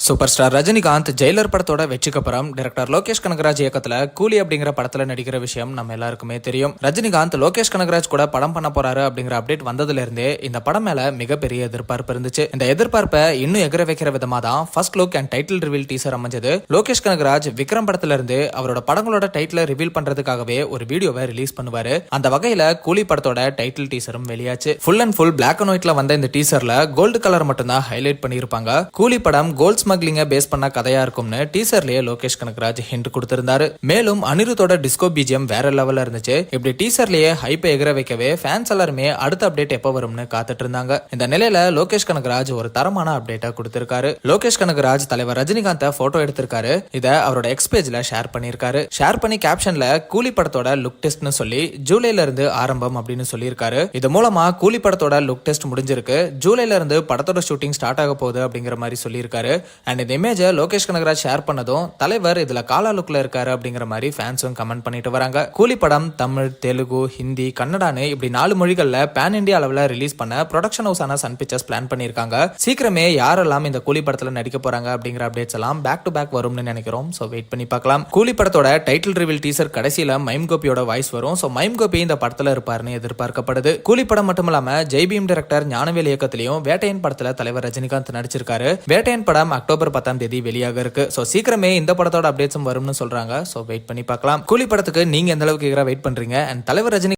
Super star Rajinikanth Jailer படத்தோட வெற்றிக்கு அப்புறம் டைரக்டர் லோகேஷ் கனகராஜ் இயக்கத்துல கூலி அப்படிங்கிற படத்துல நடிக்கிற விஷயம் நம்ம எல்லாருக்குமே தெரியும். ரஜினிகாந்த் லோகேஷ் கனகராஜ் கூட படம் பண்ண போறாரு அப்படிங்கிற அப்டேட் வந்ததுல இருந்தே இந்த படம் மேல மிகப்பெரிய எதிர்பார்ப்பு இருந்துச்சு. இந்த எதிர்பார்ப்பை இன்னும் எகர வைக்கிற விதமா தான் first look and title reveal teaser அமைஞ்சது. லோகேஷ் கனகராஜ் விக்ரம் படத்துல இருந்து அவரோட படங்களோட டைட்டில் ரிவீல் பண்றதுக்காகவே ஒரு வீடியோவை ரிலீஸ் பண்ணுவாரு. அந்த வகையில கூலி படத்தோட டைட்டில் டீசரும் வெளியாச்சு. Full and full black and ஒயிட்ல வந்த இந்த டீசர்ல கோல்டு கலர் மட்டும் தான் ஹைலைட் பண்ணிருப்பாங்க. கூலி படம் கோல்ட் ஸ்மக்லிங்க பேஸ் பண்ண கதையா இருக்கும்னு டீசர்லயே லோகேஷ் கனகராஜ் ஹிண்ட் கொடுத்திருந்தாரு. மேலும் அனிருத்தோட டிஸ்கோ பிஜிஎம் வேற லெவல்ல இருந்துச்சு. இப்படி டீசர்லயே ஹைப்பை எகர வைக்கவே ஃபேன்ஸ் எல்லாருமே அடுத்த அப்டேட் எப்ப வரும்னு காத்துட்டு இருந்தாங்க. இந்த நிலையில லோகேஷ் கனகராஜ் ஒரு தரமான அப்டேட்டா கொடுத்திருக்காரு. லோகேஷ் கனகராஜ் தலைவர் ரஜினிகாந்த் போட்டோ எடுத்திருக்காரு. இத அவரோட எக்ஸ் பேஜ்ல ஷேர் பண்ணிருக்காரு. ஷேர் பண்ணி கேப்ஷன்ல கூலி படத்தோட லுக் டெஸ்ட்னு சொல்லி ஜூலைல இருந்து ஆரம்பம் அப்படின்னு சொல்லியிருக்காரு. இது மூலமா கூலி படத்தோட லுக் டெஸ்ட் முடிஞ்சிருக்கு. ஜூலைல இருந்து படத்தோட ஷூட்டிங் ஸ்டார்ட் ஆக போகுது அப்படிங்கிற மாதிரி சொல்லியிருக்காரு. அண்ட் இந்த இமேஜை லோகேஷ் கனகராஜ் ஷேர் பண்ணதும் தலைவர் இதுல காலா லுக்ல இருக்காரு அப்படிங்கிற மாதிரி ஃபேன்ஸும் கமெண்ட் பண்ணிட்டு வராங்க. கூலி படம் தமிழ், தெலுங்கு, ஹிந்தி, கன்னடான்னு இப்படி 4 மொழிகள்ல பேன் இந்தியா அளவுல ரிலீஸ் பண்ண ப்ரொடக்ஷன் ஹவுஸான சன் பிக்சர்ஸ் பிளான் பண்ணிருக்காங்க. சீக்கிரமே யாரெல்லாம் இந்த கூலி படத்துல நடிக்க போறாங்க அப்படிங்கிற அப்டேட்ஸ் எல்லாம் பேக் டு பேக் வரும்னு நினைக்கிறோம். சோ வெயிட் பண்ணி பார்க்கலாம். கூலி படத்தோட டைட்டில் ரிவீல் டீசர் கடைசியில மைம் கோபியோட வாய்ஸ் வரும். சோ மைம் கோபி இந்த படத்துல இருப்பாருன்னு எதிர்பார்க்கப்படுது. கூலி படம் மட்டும் இல்லாம ஜெய்பீம் டைரக்டர் ஞானவேல் இயக்கத்திலையும் வேட்டையன் படத்துல தலைவர் ரஜினிகாந்த் நடிச்சிருக்காரு. வேட்டையன் படம் அக்டோபர் 10 வெளியாக இருக்கு. சோ சீக்கிரமே இந்த படத்தோட அப்டேட்ஸும் வரும்னு சொல்றாங்க. சோ வெயிட் பண்ணி பார்க்கலாம். கூலி படத்துக்கு நீங்க எந்த அளவுக்கு வெயிட் பண்றீங்க? அண்ட் தலைவர் ரஜினி